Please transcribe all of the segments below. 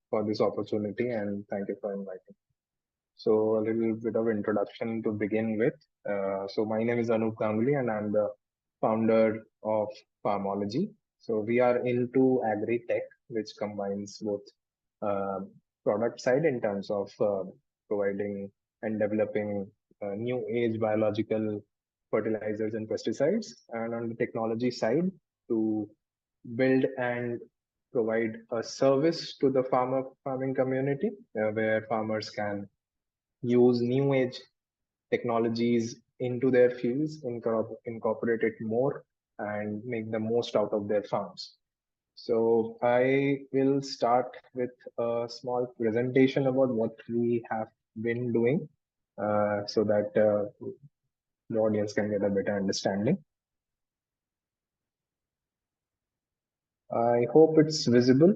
for this opportunity and thank you for inviting. So, a little bit of introduction to begin with. So, my name is Anup Ganguly and I'm the founder of Pharmology. So, we are into agri tech, which combines both uh, product side in terms of providing and developing new age biological fertilizers and pesticides, and on the technology side to build and provide a service to the farming community where farmers can use new age technologies into their fields, incorporate it more, and make the most out of their farms. So I will start with a small presentation about what we have been doing so that the audience can get a better understanding. I hope it's visible.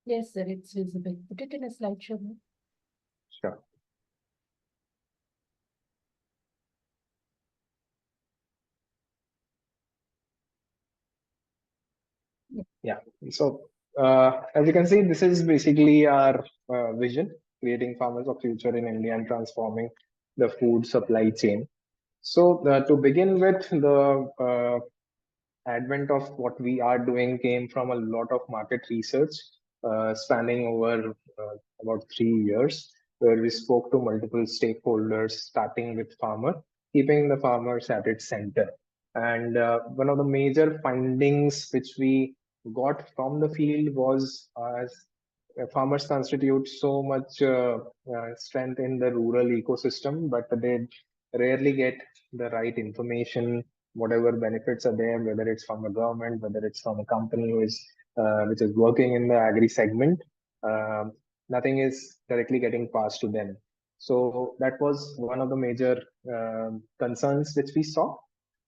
Yes, sir, it's visible. Put it in a slideshow mode. Sure. Yeah. So as you can see, this is basically our vision, creating farmers of future in India and transforming the food supply chain. So to begin with, the advent of what we are doing came from a lot of market research spanning over about 3 years, where we spoke to multiple stakeholders, starting with farmer, keeping the farmers at its center. And one of the major findings which we got from the field was as farmers constitute so much strength in the rural ecosystem, but they rarely get the right information, whatever benefits are there, whether it's from the government, whether it's from a company which is working in the agri segment, um, nothing is directly getting passed to them. So that was one of the major concerns which we saw.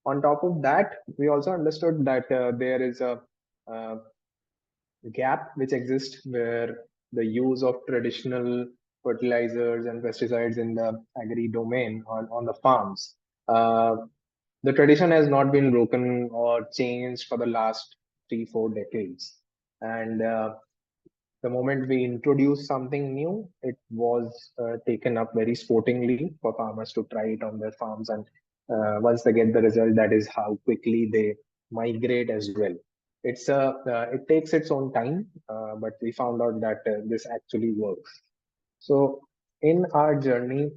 On top of that, we also understood that there is a uh, gap which exists where the use of traditional fertilizers and pesticides in the agri domain on the farms. Uh, the tradition has not been broken or changed for the last 3, 4 decades. And the moment we introduced something new, it was taken up very sportingly for farmers to try it on their farms. And once they get the result, that is how quickly they migrate as well. It takes its own time, but we found out that this actually works. So in our journey,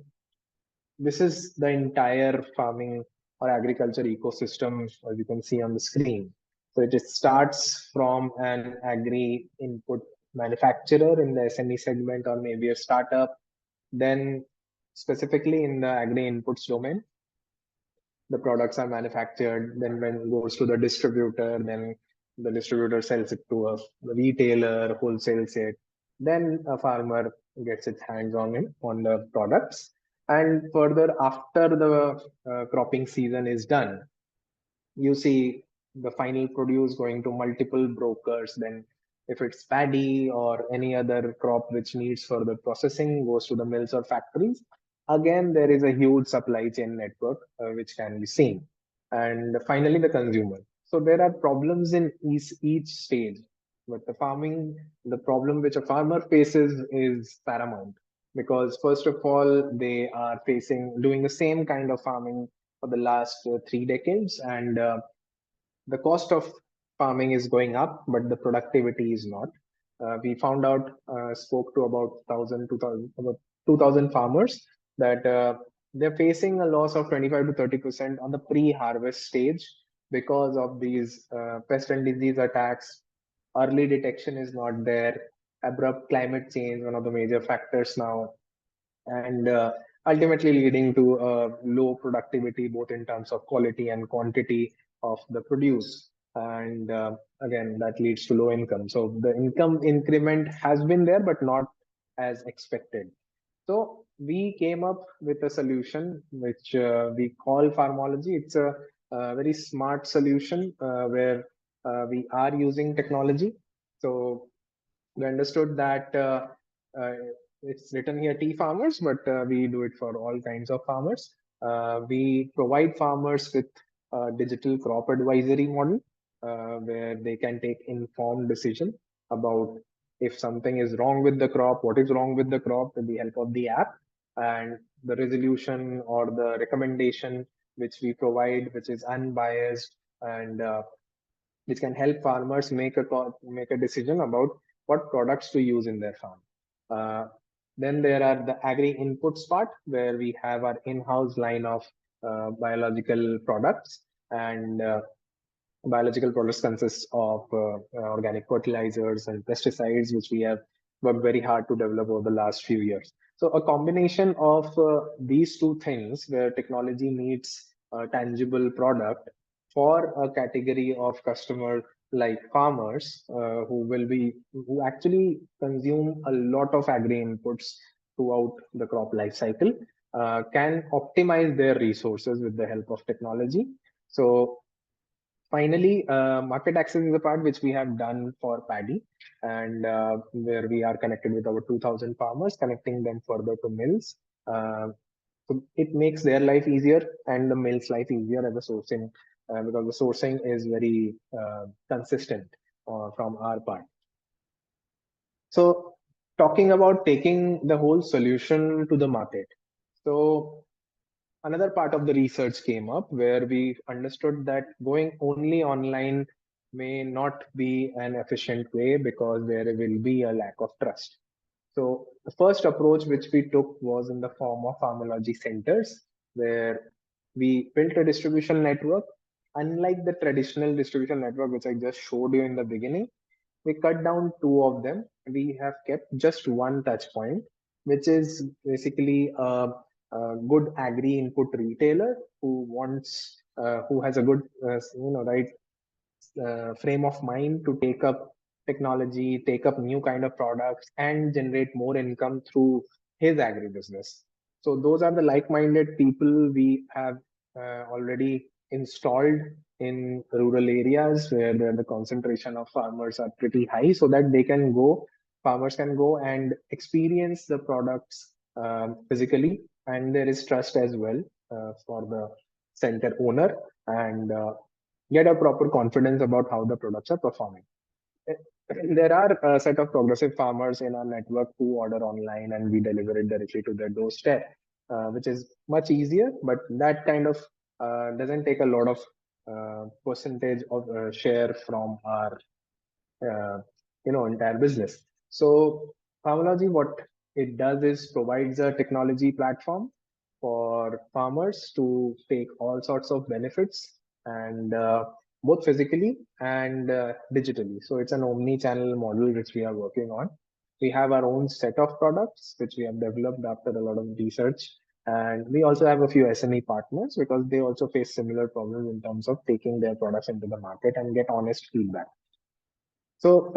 this is the entire farming or agriculture ecosystem, as you can see on the screen. So it starts from an agri input manufacturer in the SME segment or maybe a startup. Then, specifically in the agri inputs domain, the products are manufactured. Then, when it goes to the distributor, then the distributor sells it to a retailer, wholesales it. Then a farmer gets its hands on it on the products. And further, after the cropping season is done, you see the final produce going to multiple brokers. Then if it's paddy or any other crop which needs further processing, goes to the mills or factories. Again, there is a huge supply chain network which can be seen. And finally, the consumer. So there are problems in each stage, but the farming, the problem which a farmer faces is paramount, because first of all they are facing doing the same kind of farming for the last 3 decades, and the cost of farming is going up, but the productivity is not. We found out, spoke to about 2,000 farmers that they're facing a loss of 25 to 30% on the pre-harvest stage because of these pest and disease attacks. Early detection is not there. Abrupt climate change, one of the major factors now, and ultimately leading to low productivity both in terms of quality and quantity of the produce. And again, that leads to low income. So the income increment has been there, but not as expected. So we came up with a solution which we call Pharmology. It's a very smart solution where we are using technology. So we understood that uh, it's written here tea farmers, but we do it for all kinds of farmers. We provide farmers with a digital crop advisory model where they can take informed decision about if something is wrong with the crop, what is wrong with the crop, with the help of the app, and the resolution or the recommendation which we provide, which is unbiased and which can help farmers make a decision about what products to use in their farm. Uh, then there are the agri inputs part, where we have our in-house line of biological products, and biological products consist of organic fertilizers and pesticides, which we have worked very hard to develop over the last few years. So a combination of these two things, where technology meets a tangible product for a category of customer like farmers, who actually consume a lot of agri inputs throughout the crop life cycle, can optimize their resources with the help of technology. So finally, market access is the part which we have done for paddy, and where we are connected with our 2,000 farmers, connecting them further to mills. So it makes their life easier and the mill's life easier as a sourcing, because the sourcing is very consistent from our part. So, talking about taking the whole solution to the market. So, another part of the research came up where we understood that going only online may not be an efficient way, because there will be a lack of trust. So the first approach which we took was in the form of pharmacology centers, where we built a distribution network. Unlike the traditional distribution network which I just showed you in the beginning, we cut down two of them. We have kept just one touch point, which is basically a good agri input retailer who has a good right frame of mind to take up technology, take up new kind of products, and generate more income through his agribusiness. So those are the like-minded people we have already installed in rural areas where the concentration of farmers are pretty high, so that farmers can go and experience the products physically, and there is trust as well for the center owner, and get a proper confidence about how the products are performing. Eh, There are a set of progressive farmers in our network who order online and we deliver it directly to their doorstep, which is much easier, but that kind of doesn't take a lot of percentage of share from our uh, entire business. So Pharmalogy, what it does is provides a technology platform for farmers to take all sorts of benefits, and both physically and digitally. So it's an omni-channel model which we are working on. We have our own set of products which we have developed after a lot of research, and we also have a few SME partners because they also face similar problems in terms of taking their products into the market and get honest feedback. So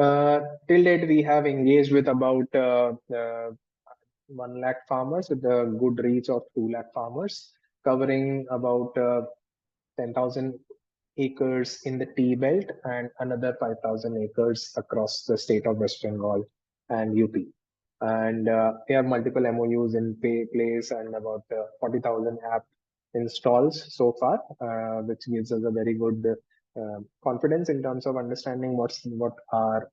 till date, we have engaged with about 1 lakh farmers with a good reach of 2 lakh farmers, covering about 10,000 acres in the tea belt and another 5,000 acres across the state of West Bengal and UP. And we have multiple MOUs in place and about 40,000 app installs so far, which gives us a very good confidence in terms of understanding what our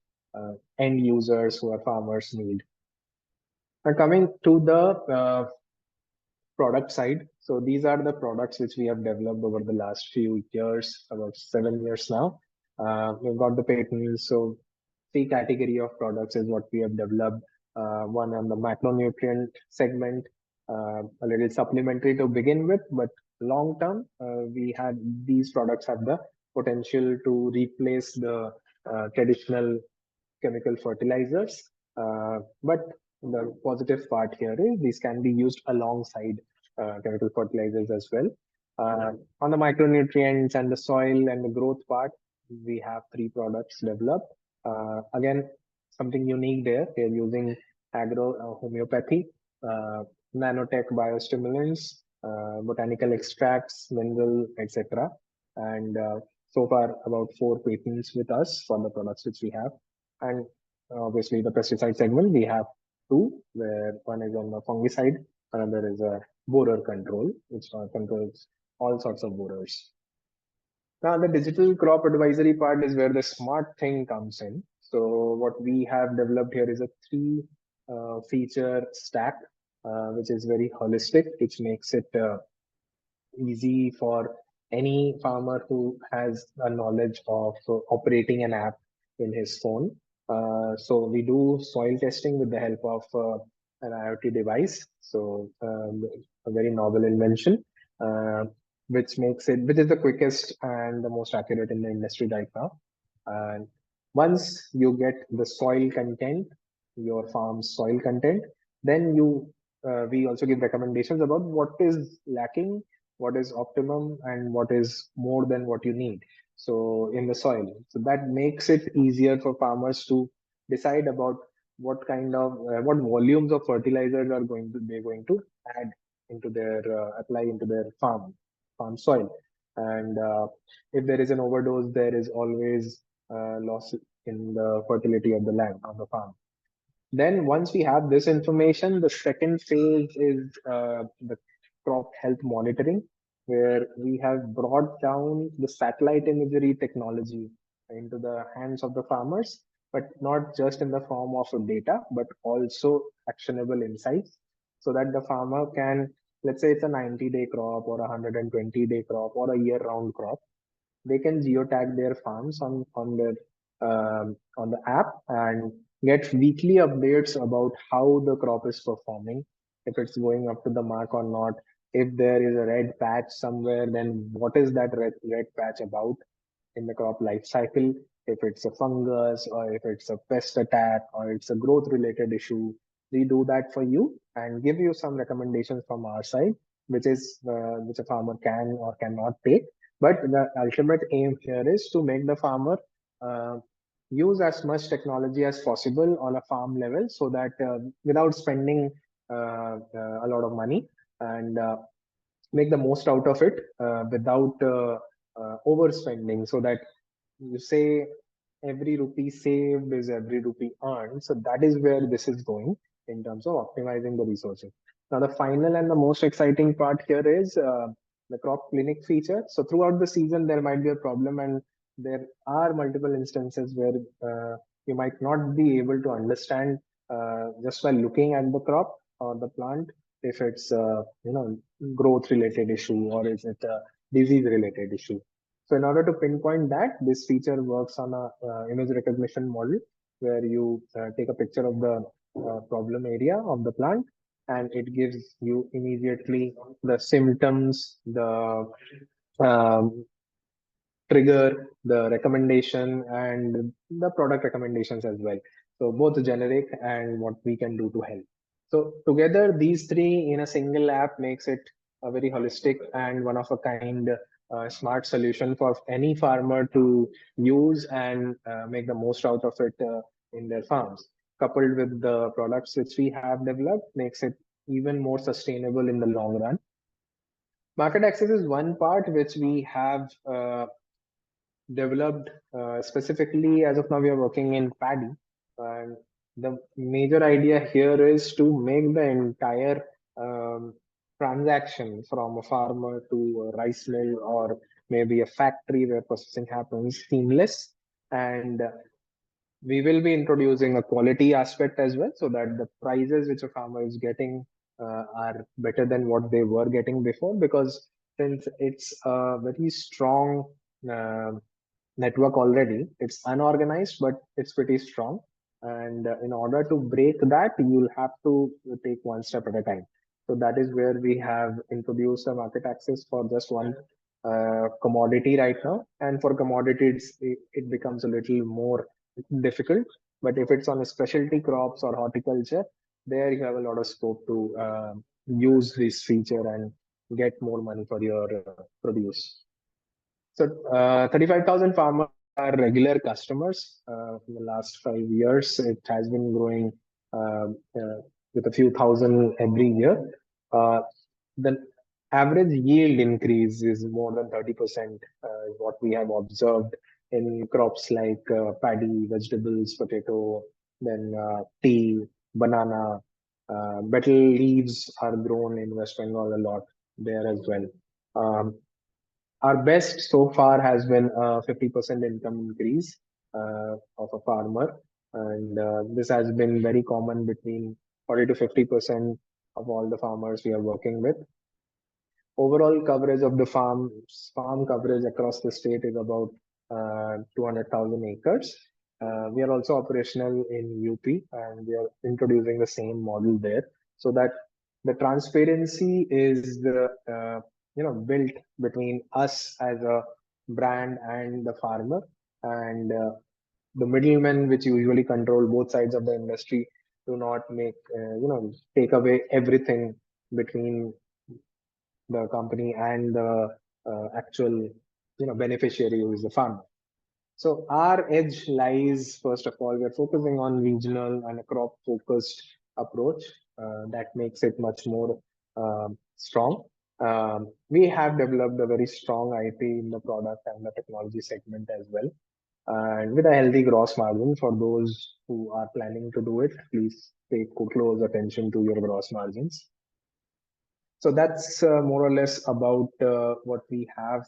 end users who are farmers need. Now coming to the product side. So these are the products which we have developed over the last few years, about 7 years now. We've got the patents. So three category of products is what we have developed. One on the macronutrient segment, a little supplementary to begin with, but long term, we had these products have the potential to replace the traditional chemical fertilizers. But the positive part here is these can be used alongside chemical fertilizers as well. On the micronutrients and the soil and the growth part, we have three products developed. Again, something unique there. They're using agro homeopathy, nanotech biostimulants, botanical extracts, mineral, etc. And so far, about four patents with us for the products which we have. And obviously, the pesticide segment, we have two, where one is on the fungicide, another is a borer control, which controls all sorts of borers. Now, the digital crop advisory part is where the smart thing comes in. So what we have developed here is a three feature stack, which is very holistic, which makes it easy for any farmer who has a knowledge of operating an app in his phone. So we do soil testing with the help of an IoT device. So a very novel invention, uh, which is the quickest and the most accurate in the industry right now. And once you get the soil content, your farm's soil content, then we also give recommendations about what is lacking, what is optimum, and what is more than what you need. So in the soil, so that makes it easier for farmers to decide about what volumes of fertilizers are they're going to add into their apply into their farm soil. And if there is an overdose, there is always loss in the fertility of the land on the farm. Then once we have this information, the second phase is the crop health monitoring, where we have brought down the satellite imagery technology into the hands of the farmers, but not just in the form of data, but also actionable insights, so that the farmer can, let's say it's a 90-day crop or a 120-day crop or a year-round crop, they can geotag their farms on the app and get weekly updates about how the crop is performing, if it's going up to the mark or not. If there is a red patch somewhere, then what is that red patch about in the crop life cycle? If it's a fungus or if it's a pest attack or it's a growth related issue, we do that for you and give you some recommendations from our side, which a farmer can or cannot take. But the ultimate aim here is to make the farmer uh, use as much technology as possible on a farm level, so that without spending a lot of money, and make the most out of it without overspending, so that you say every rupee saved is every rupee earned. So that is where this is going in terms of optimizing the resources. Now, the final and the most exciting part here is the crop clinic feature. So throughout the season, there might be a problem, and there are multiple instances where you might not be able to understand just by looking at the crop or the plant if it's growth related issue or is it a disease related issue. So in order to pinpoint that, this feature works on a image recognition model, where you take a picture of the problem area of the plant, and it gives you immediately the symptoms, the um, trigger, the recommendation, and the product recommendations as well. So both generic and what we can do to help. So together, these three in a single app makes it a very holistic and one of a kind smart solution for any farmer to use and make the most out of it in their farms. Coupled with the products which we have developed, makes it even more sustainable in the long run. Market access is one part which we have developed specifically. As of now, we are working in paddy, and the major idea here is to make the entire um, transaction from a farmer to a rice mill or maybe a factory where processing happens seamless. And we will be introducing a quality aspect as well, so that the prices which a farmer is getting are better than what they were getting before, because since it's a very strong uh, network already, it's unorganized but it's pretty strong. And in order to break that, you'll have to take one step at a time. So that is where we have introduced a market access for just one commodity right now. And for commodities, it becomes a little more difficult. But if it's on a specialty crops or horticulture, there you have a lot of scope to use this feature and get more money for your produce. So 35,000 farmers are regular customers. In the last 5 years, it has been growing with a few thousand every year. Uh, the average yield increase is more than 30%, is what we have observed in crops like paddy, vegetables, potato, then tea, banana. Betel leaves are grown in West Bengal a lot there as well. Um, our best so far has been a 50% income increase. of a farmer, and this has been very common between 40 to 50% of all the farmers we are working with. Overall coverage of the farm coverage across the state is about 200,000 acres. We are also operational in UP, and we are introducing the same model there, so that the transparency is built between us as a brand and the farmer, and the middlemen, which usually control both sides of the industry, do not make take away everything between the company and the actual beneficiary, who is the farmer. So our edge lies, first of all, we're focusing on regional and a crop focused approach that makes it much more strong. We have developed a very strong IP in the product and the technology segment as well, and with a healthy gross margin. For those who are planning to do it, please pay close attention to your gross margins. So that's more or less about what we have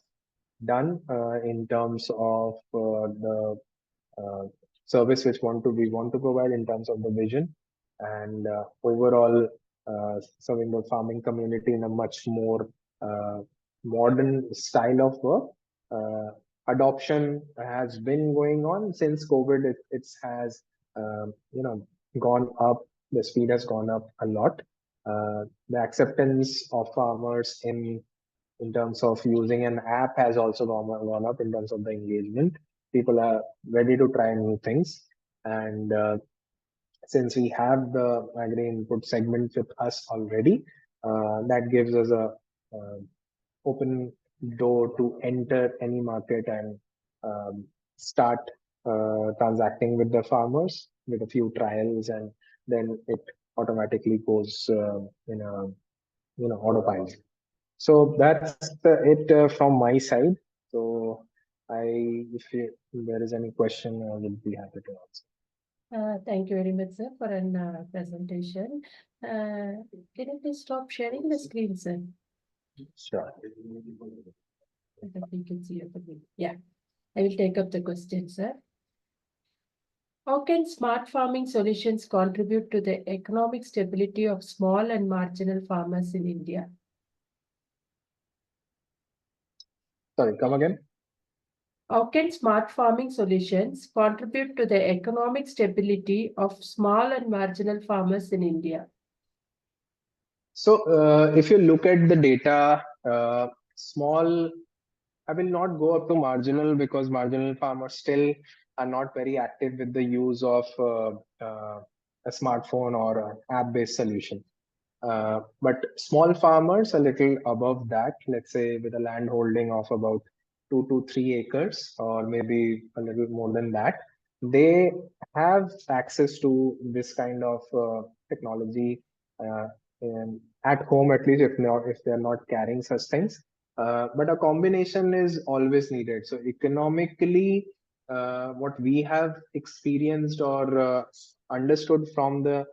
done in terms of the uh, service which we want to provide in terms of the vision, and overall serving the farming community in a much more uh, modern style of work. Uh, Adoption has been going on since COVID. It has gone up. The speed has gone up a lot. The acceptance of farmers in terms of using an app has also gone up in terms of the engagement. People are ready to try new things. And since we have the agri input segment with us already, that gives us a open door to enter any market and start transacting with the farmers with a few trials, and then it automatically goes in a autopilot. So that's it from my side. So if there is any question, I will be happy to answer. Thank you very much, sir, for an presentation. Can you please stop sharing the screen, sir? Sure. I think we can see your screen. Yeah, I will take up the question, sir. How can smart farming solutions contribute to the economic stability of small and marginal farmers in India? Sorry, come again. How can smart farming solutions contribute to the economic stability of small and marginal farmers in India? So if you look at the data, small, I will not go up to marginal because marginal farmers still are not very active with the use of a smartphone or an app-based solution. But small farmers, a little above that, let's say with a land holding of about 2 to 3 acres, or maybe a little more than that, they have access to this kind of technology uh, at home, at least if they're not carrying such things. But a combination is always needed. So economically, what we have experienced or understood from the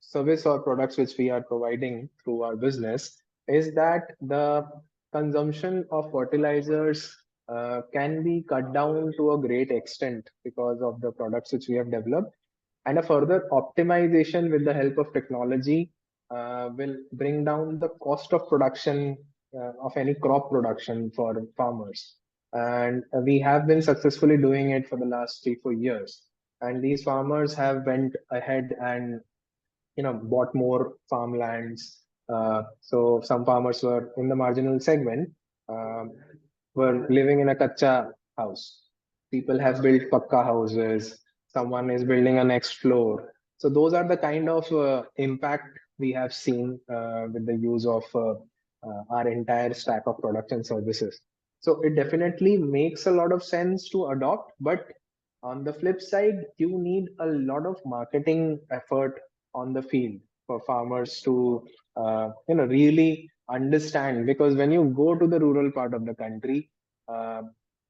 service or products which we are providing through our business is that the consumption of fertilizers can be cut down to a great extent because of the products which we have developed, and a further optimization with the help of technology will bring down the cost of production of any crop production for farmers. And we have been successfully doing it for the last 3 4 years, and these farmers have went ahead and bought more farmlands. So some farmers were in the marginal segment, um, were living in a kacha house. People have built pakka houses. Someone is building a next floor. So those are the kind of impact we have seen with the use of our entire stack of products and services. So it definitely makes a lot of sense to adopt, but on the flip side, you need a lot of marketing effort on the field for farmers to really understand, because when you go to the rural part of the country, uh,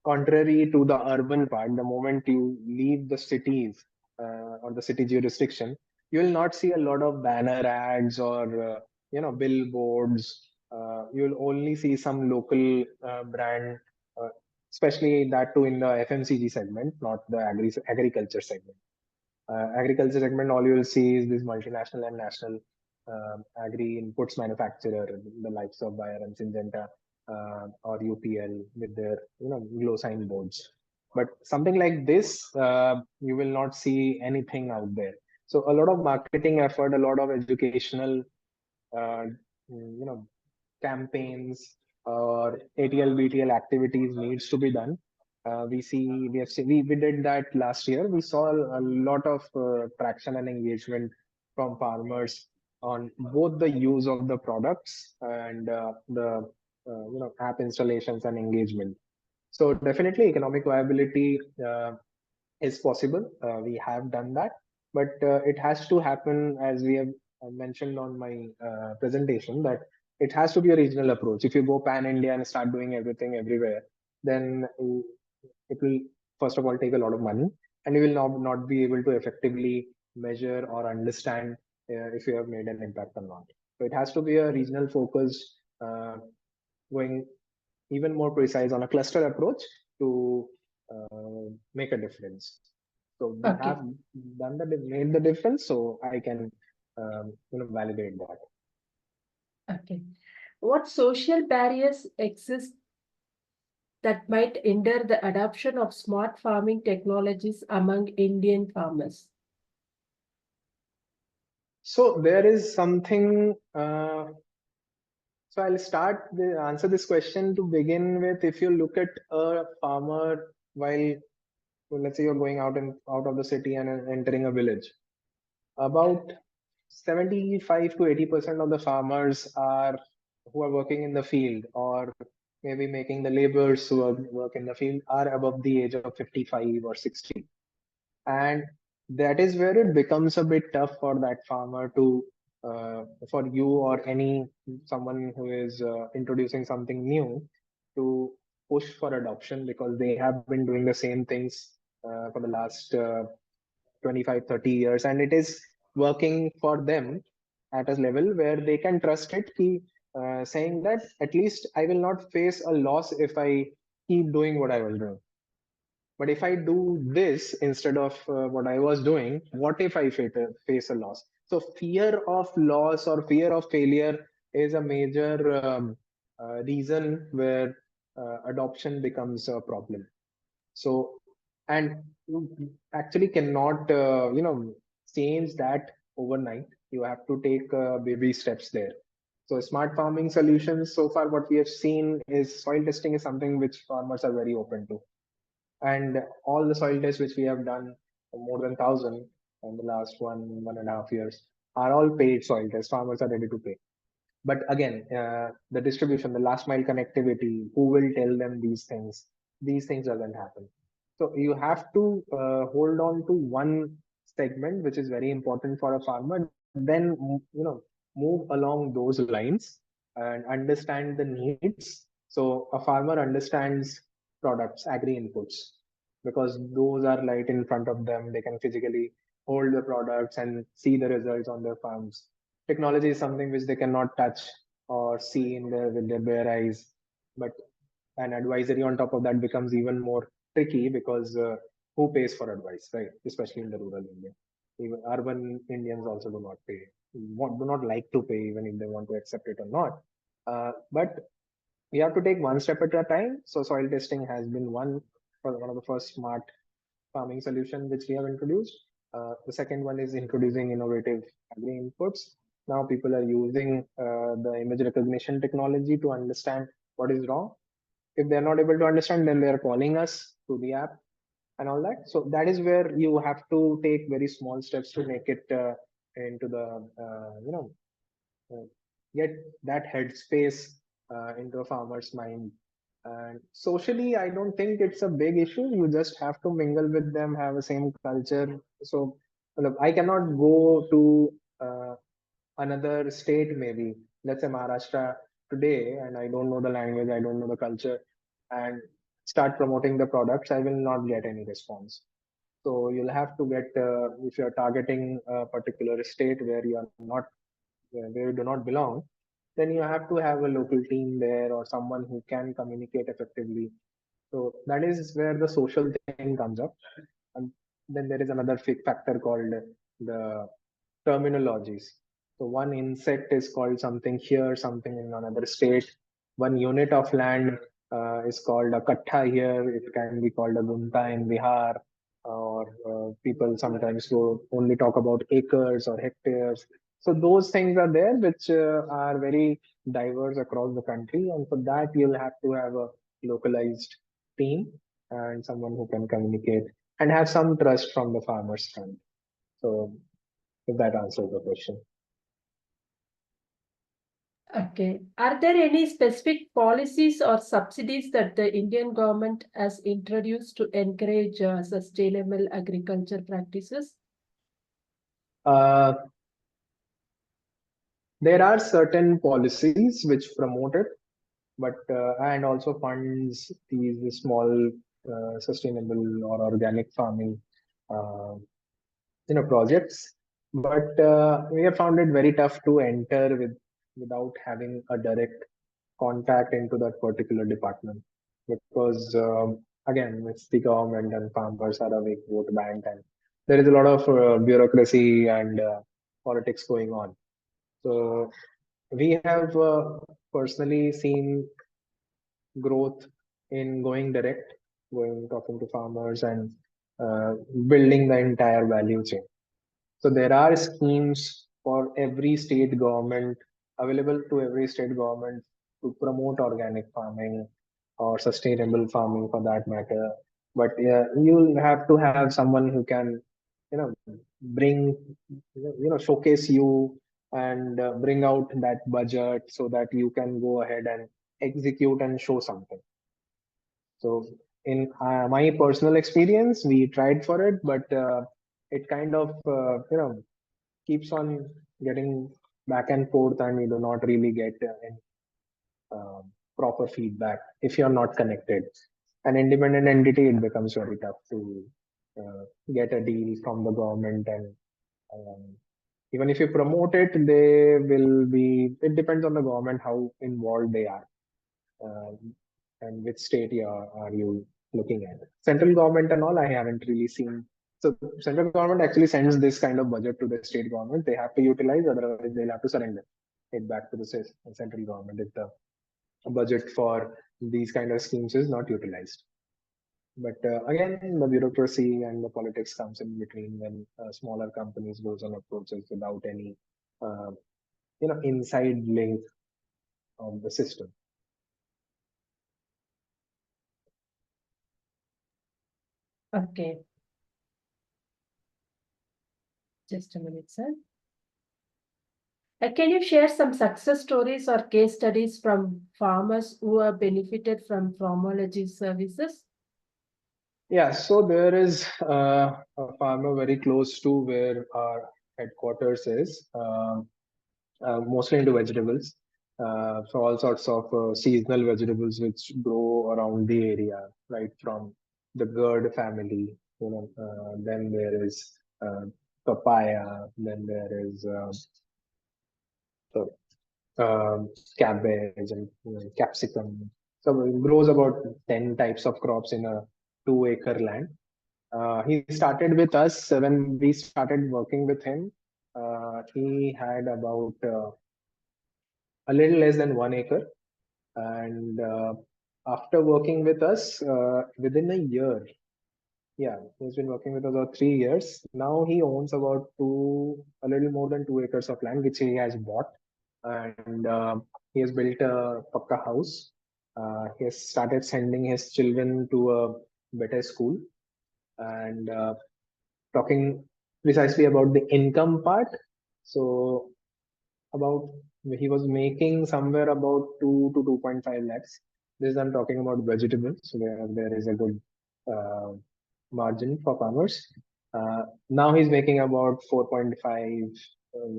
contrary to the urban part, the moment you leave the cities or the city jurisdiction, you will not see a lot of banner ads or billboards. You'll only see some local brand uh, especially that too in the FMCG segment, not the agriculture segment. Agriculture segment, all you will see is this multinational and national agri inputs manufacturer, the likes of Bayer and Syngenta or UPL with their glow sign boards. But something like this, you will not see anything out there. So a lot of marketing effort, a lot of educational, uh, campaigns or ATL BTL activities needs to be done. We did that last year. We saw a lot of traction and engagement from farmers on both the use of the products and the app installations and engagement. So definitely economic viability is possible. We have done that, but it has to happen as we have mentioned on my presentation that it has to be a regional approach. If you go pan India and start doing everything everywhere, then it will first of all take a lot of money, and you will not be able to effectively measure or understand if you have made an impact or not. So it has to be a regional focus, going even more precise on a cluster approach to make a difference. So we have Okay. made the difference. So I can validate that. Okay. What social barriers exist that might hinder the adoption of smart farming technologies among Indian farmers? So there is something. So I'll answer this question to begin with. If you look at a farmer while, well, let's say you're going out of the city and entering a village, about 75 to 80% of the farmers are who are working in the field or maybe making the laborers who work in the field are above the age of 55 or 60. And that is where it becomes a bit tough for that farmer to for you or any someone who is introducing something new to push for adoption, because they have been doing the same things for the last 25, 30 years, and it is working for them at a level where they can trust it, saying that at least I will not face a loss if I keep doing what I was doing. But if I do this instead of what I was doing, what if I face a loss? So fear of loss or fear of failure is a major reason where adoption becomes a problem. So, and you actually cannot change that overnight. You have to take baby steps there. So smart farming solutions, so far what we have seen is soil testing is something which farmers are very open to. And all the soil tests which we have done, more than 1,000 in the last 1.5 years, are all paid soil tests. Farmers are ready to pay. But again, the distribution, the last mile connectivity, who will tell them these things doesn't happen. So you have to hold on to one segment which is very important for a farmer, then move along those lines and understand the needs. So a farmer understands products, agri inputs, because those are right in front of them. They can physically hold the products and see the results on their farms. Technology is something which they cannot touch or see with their bare eyes. But an advisory on top of that becomes even more tricky, because who pays for advice, right? Especially in the rural India. Even urban Indians also do not pay, do not like to pay, even if they want to accept it or not. But we have to take one step at a time. So soil testing has been one of the first smart farming solution which we have introduced. The second one is introducing innovative agri inputs. Now people are using the image recognition technology to understand what is wrong. If they're not able to understand, then they're calling us through the app and all that. So that is where you have to take very small steps to make it into the uh, get that headspace into a farmer's mind. And socially, I don't think it's a big issue. You just have to mingle with them, have the same culture. So look, I cannot go to another state, maybe let's say Maharashtra today, and I don't know the language, I don't know the culture, and start promoting the products, I will not get any response. So you'll have to get, if you're targeting a particular state where you are not, where you do not belong, then you have to have a local team there or someone who can communicate effectively So that is where the social thing comes up. And then there is another factor called the terminologies. So one insect is called something here, something in another state. One unit of land is called a kattha here. It can be called a gunta in Bihar. Or people sometimes go only talk about acres or hectares. So those things are there, which are very diverse across the country, and for that you'll have to have a localized team and someone who can communicate and have some trust from the farmer's front. So if that answers the question. Okay. Are there any specific policies or subsidies that the Indian government has introduced to encourage sustainable agriculture practices? Uh, there are certain policies which promote it, but and also funds these small sustainable or organic farming uh, projects. But we have found it very tough to enter without having a direct contact into that particular department, because again, it's the government and farmers are a big vote bank, and there is a lot of bureaucracy and politics going on. So we have personally seen growth in going direct, going talking to farmers and building the entire value chain. So there are schemes for every state government, available to every state government, to promote organic farming or sustainable farming for that matter. But you'll have to have someone who can, bring, showcase you and bring out that budget so that you can go ahead and execute and show something. So in my personal experience, we tried for it, but it kind of, keeps on getting back and forth, and you do not really get any proper feedback if you're not connected. An independent entity, it becomes very tough to get a deal from the government, and um, even if you promote it, they will be. It depends on the government how involved they are, um, and which state are you looking at. Central government and all, I haven't really seen. So central government actually sends this kind of budget to the state government. They have to utilize, otherwise they'll have to surrender it back to the central government if the budget for these kind of schemes is not utilized. But again, the bureaucracy and the politics comes in between when smaller companies goes on approaches without any, uh, inside link of the system. Okay. Just a minute, sir. Can you share some success stories or case studies from farmers who have benefited from pharmacology services? Yeah, so there is a farmer very close to where our headquarters is, mostly into vegetables. So all sorts of seasonal vegetables which grow around the area, right from the gourd family. Then there is uh, papaya. Then there is so, cabbage and capsicum. So it grows about 10 types of crops in a 2-acre land. He started with us when we started working with him. He had about a little less than 1 acre, and after working with us within a year, yeah, he's been working with us about 3 years. Now he owns about a little more than 2 acres of land, which he has bought, and he has built a pakka house. He has started sending his children to a better school, and talking precisely about the income part. So about he was making somewhere about 2 to 2.5 lakhs. This I'm talking about vegetables, where there is a good uh, margin for farmers. Now he's making about 4.5,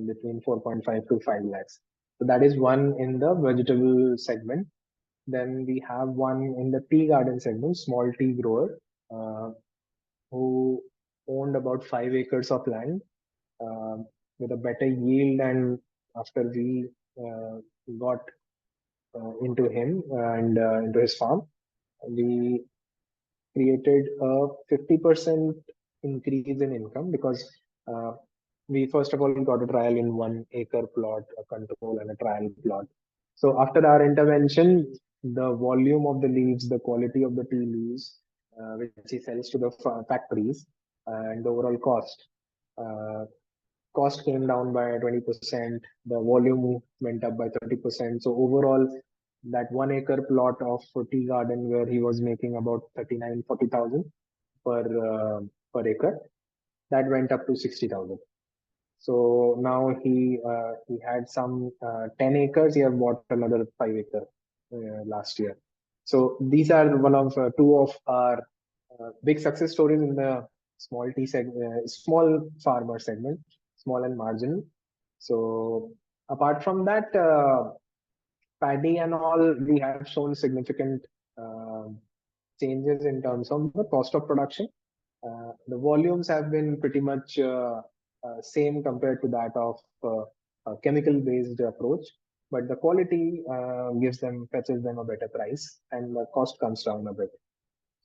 between 4.5 to 5 lakhs. So that is one in the vegetable segment. Then we have one in the tea garden segment, small tea grower, uh, who owned about 5 acres of land, with a better yield. And after we got into him and into his farm, we created a 50% increase in income because uh, we first of all got a trial in 1 acre plot, a control and a trial plot. So after our intervention, the volume of the leaves, the quality of the tea leaves, which he sells to the factories, and the overall uh, cost came down by 20%. The volume went up by 30%. So overall, that 1 acre plot of tea garden where he was making about 39, 40,000 per per acre, that went up to 60,000. So now he had some 10 acres. He have bought another 5 acre last year. So these are one of two of our big success stories in the small farmer segment, small and marginal. So apart from that, paddy and all, we have shown significant uh, changes in terms of the cost of production. The volumes have been pretty much same compared to that of a chemical-based approach, but the quality fetches them a better price, and the cost comes down a bit.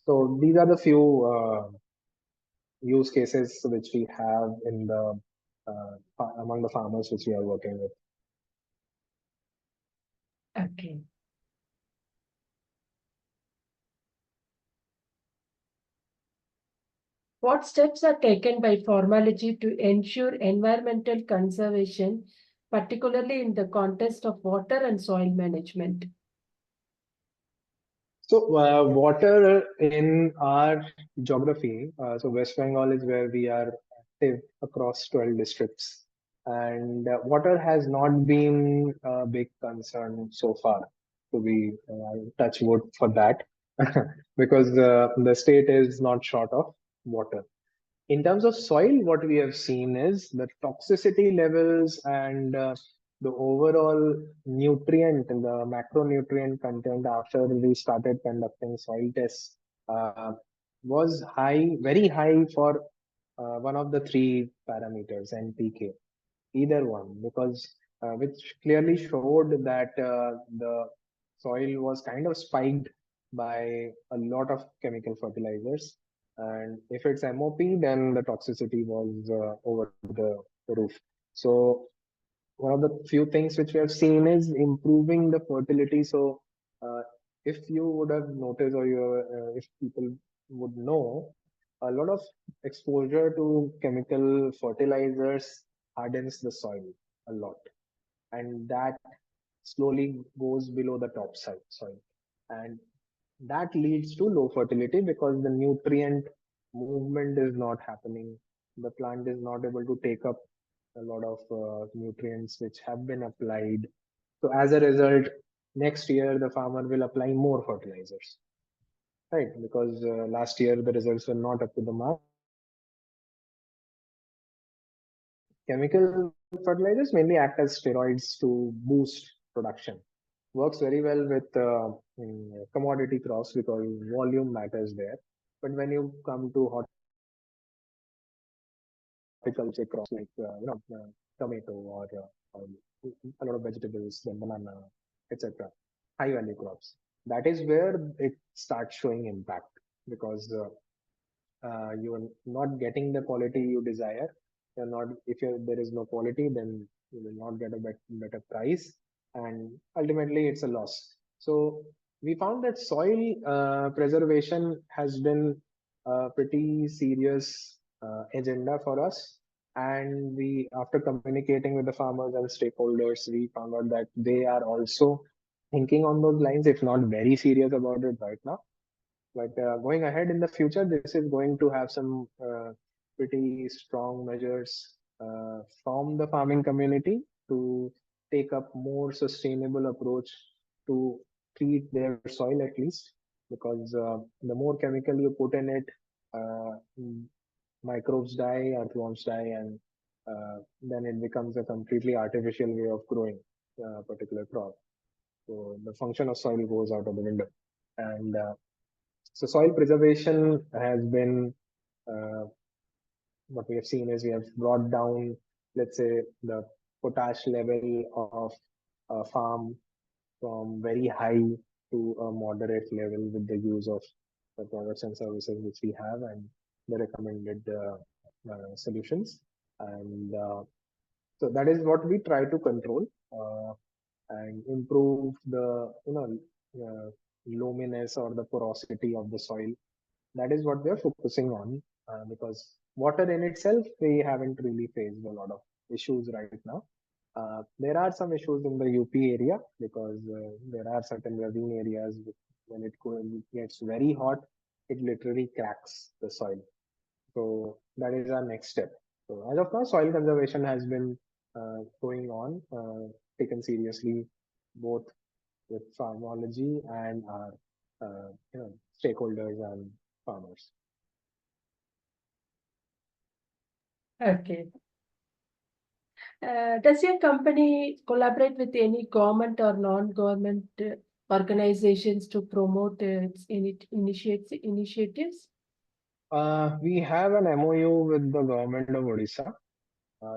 So these are the few use cases which we have in the among the farmers which we are working with. Okay. What steps are taken by Formology to ensure environmental conservation, particularly in the context of water and soil management? So, water in our geography, so West Bengal is where we are active across 12 districts. And water has not been a big concern so far, to be touch wood for that, because the state is not short of water. In terms of soil, what we have seen is the toxicity levels and the overall nutrient and the macronutrient content after we started conducting soil tests uh, was high, very high for one of the three parameters, NPK, either one, because which clearly showed that the soil was kind of spiked by a lot of chemical fertilizers. And if it's MOP, then the toxicity was over the roof. So one of the few things which we have seen is improving the fertility. So if you would have noticed, or if people would know, a lot of exposure to chemical fertilizers hardens the soil a lot, and that slowly goes below the top side soil, and that leads to low fertility because the nutrient movement is not happening. The plant is not able to take up a lot of nutrients which have been applied. So as a result, next year the farmer will apply more fertilizers, right? Because last year the results were not up to the mark. Chemical fertilizers mainly act as steroids to boost production. Works very well with commodity crops because volume matters there. But when you come to horticulture crops like tomato or a lot of vegetables, then banana, etc., high value crops. That is where it starts showing impact because you're not getting the quality you desire. You're not if there is no quality, then you will not get a better price, and ultimately it's a loss. So we found that soil preservation has been a pretty serious agenda for us. And we, after communicating with the farmers and stakeholders, we found out that they are also thinking on those lines, if not very serious about it right now. But going ahead in the future, this is going to have some pretty strong measures from the farming community to take up more sustainable approach to treat their soil at least, because the more chemical you put in it, microbes die, earthworms die, and then it becomes a completely artificial way of growing a particular crop. So the function of soil goes out of the window. And so soil preservation has been uh, what we have seen is we have brought down, let's say, the potash level of a farm from very high to a moderate level with the use of the products and services which we have and the recommended solutions. And so that is what we try to control and improve the loaminess or the porosity of the soil. That is what we are focusing on because water in itself we haven't really faced a lot of issues right now. There are some issues in the UP area because there are certain ravine areas when gets very hot, it literally cracks the soil. So that is our next step. So as of now, soil conservation has been going on, taken seriously, both with farmology and our stakeholders and farmers. Okay. Does your company collaborate with any government or non-government organizations to promote its initiatives? We have an MOU with the government of Odisha.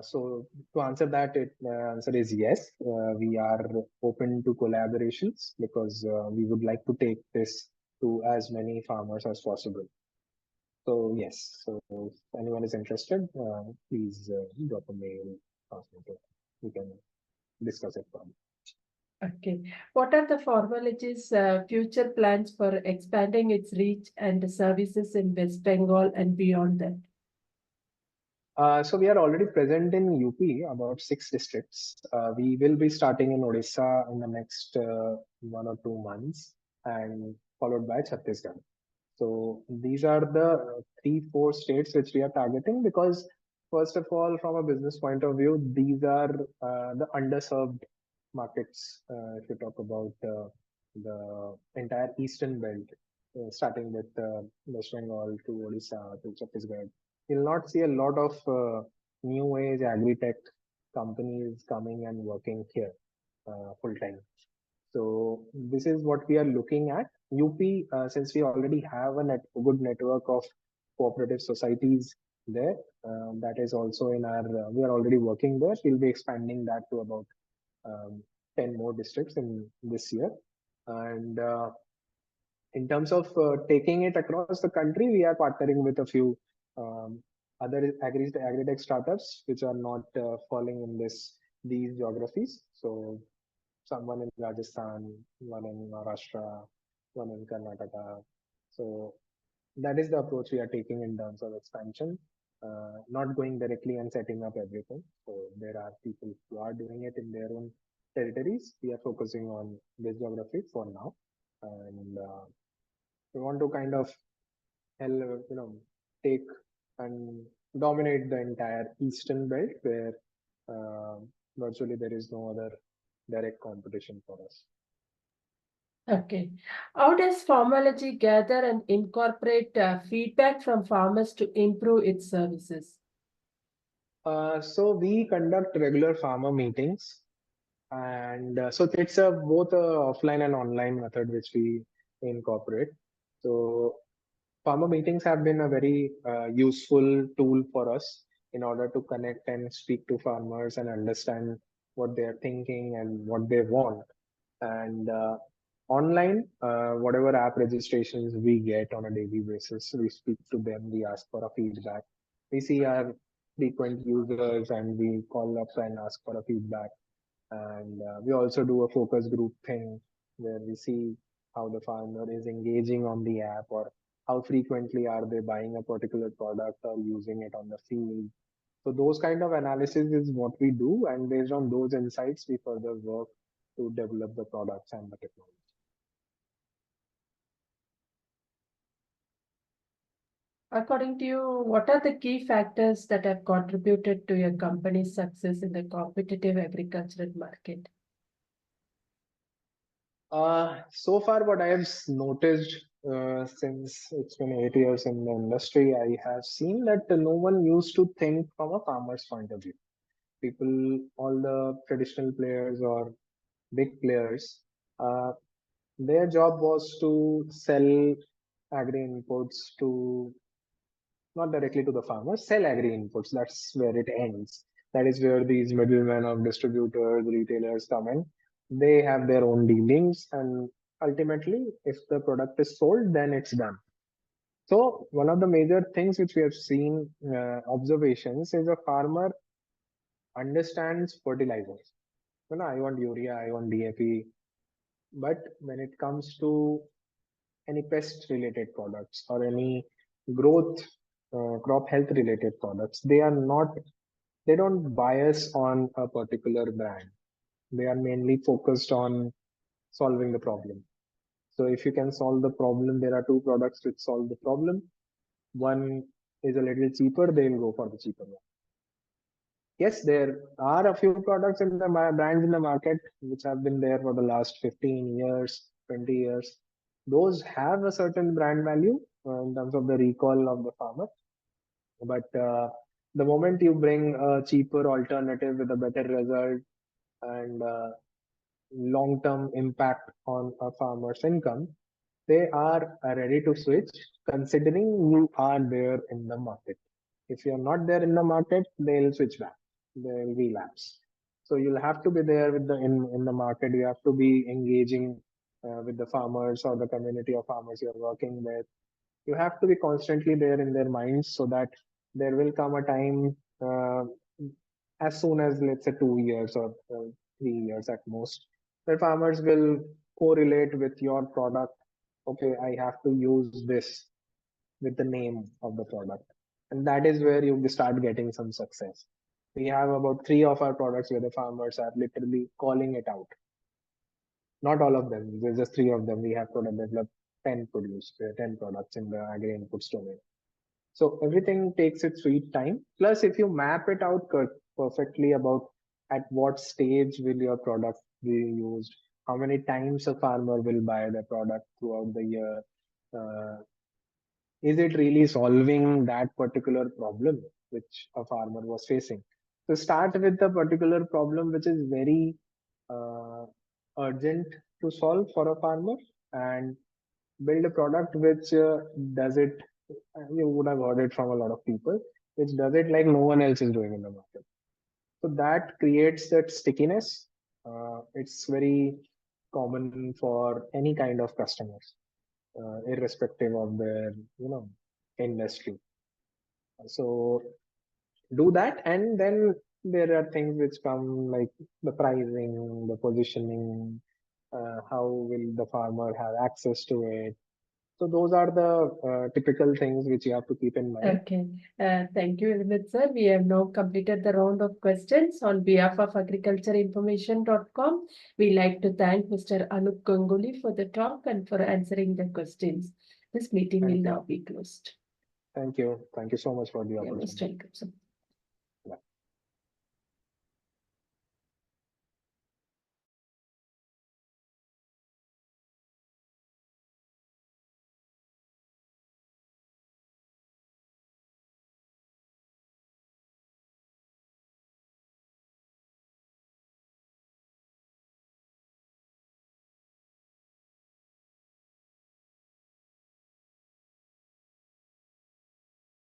So to answer that, answer is yes. We are open to collaborations because we would like to take this to as many farmers as possible. So yes, so if anyone is interested, please drop a mail, ask me to. We can discuss it further. Okay. What are the formalities, future plans for expanding its reach and services in West Bengal and beyond that? So we are already present in UP, about 6 districts. We will be starting in Odisha in the next 1 or 2 months, and followed by Chhattisgarh. So these are the 3, 4 states which we are targeting because, first of all, from a business point of view, these are the underserved markets. If you talk about the entire eastern belt, starting with West Bengal to Odisha to Chhattisgarh, you'll not see a lot of new age agri-tech companies coming and working here full time. So this is what we are looking at. UP, since we already have a good network of cooperative societies there, that is also in our, we are already working there. We'll be expanding that to about um, 10 more districts in this year. And in terms of taking it across the country, we are partnering with a few um, other agri-tech startups which are not falling in these geographies. So someone in Rajasthan, one in Maharashtra, one in Karnataka. So that is the approach we are taking in terms of expansion, not going directly and setting up everything. So there are people who are doing it in their own territories. We are focusing on this geography for now, and we want to kind of take and dominate the entire eastern belt where uh, virtually there is no other direct competition for us. Okay. How does Farmology gather and incorporate feedback from farmers to improve its services? So we conduct regular farmer meetings, and so it's a both a offline and online method which we incorporate. So farmer meetings have been a very useful tool for us in order to connect and speak to farmers and understand what they are thinking and what they want. And online, whatever app registrations we get on a daily basis, we speak to them, we ask for a feedback. We see our frequent users and we call up and ask for a feedback. And we also do a focus group thing where we see how the farmer is engaging on the app or how frequently are they buying a particular product or using it on the field. So those kind of analysis is what we do, and based on those insights, we further work to develop the products and the technology. According to you, what are the key factors that have contributed to your company's success in the competitive agricultural market? So far, what I have noticed since it's been 8 years in the industry, I have seen that no one used to think from a farmer's point of view. People, all the traditional players or big players, uh, their job was to sell agri inputs to not directly to the farmers, sell agri inputs. That's where it ends. That is where these middlemen of distributors, retailers come in. They have their own dealings, and ultimately, if the product is sold, then it's done. So one of the major things which we have seen observations is a farmer understands fertilizers. I want urea, I want DAP, but when it comes to any pest related products or any growth crop health related products, they don't bias on a particular brand. They are mainly focused on solving the problem. So if you can solve the problem, there are two products which solve the problem. One is a little cheaper, they'll go for the cheaper one. Yes, there are a few products in the brands in the market which have been there for the last 15 years, 20 years. Those have a certain brand value in terms of the recall of the farmer. But the moment you bring a cheaper alternative with a better result and long-term impact on a farmer's income, they are ready to switch considering you are there in the market. If you're not there in the market, they'll switch back. They'll relapse. So you'll have to be there with in the market. You have to be engaging with the farmers or the community of farmers you're working with. You have to be constantly there in their minds so that there will come a time as soon as, let's say, 2 years or 3 years at most, the farmers will correlate with your product. Okay, I have to use this with the name of the product. And that is where you start getting some success. We have about three of our products where the farmers are literally calling it out. Not all of them, there's just three of them. We have product developed 10 produced, 10 products in the agri inputs domain. So everything takes its sweet time. Plus, if you map it out perfectly about at what stage will your product be used, how many times a farmer will buy the product throughout the year, uh, is it really solving that particular problem which a farmer was facing? So start with the particular problem which is very uh, urgent to solve for a farmer and build a product which does it. You would have heard it from a lot of people, which does it like no one else is doing in the market. So that creates that stickiness. It's very common for any kind of customers, irrespective of their industry. So do that, and then there are things which come like the pricing, the positioning, how will the farmer have access to it. So those are the typical things which you have to keep in mind. Okay, thank you very much, sir. We have now completed the round of questions on behalf of agricultureinformation.com. We like to thank Mr. Anup Ganguly for the talk and for answering the questions. This meeting will Thank you. now be closed. Thank you. Thank you so much for the Yeah, most opportunity. welcome, sir.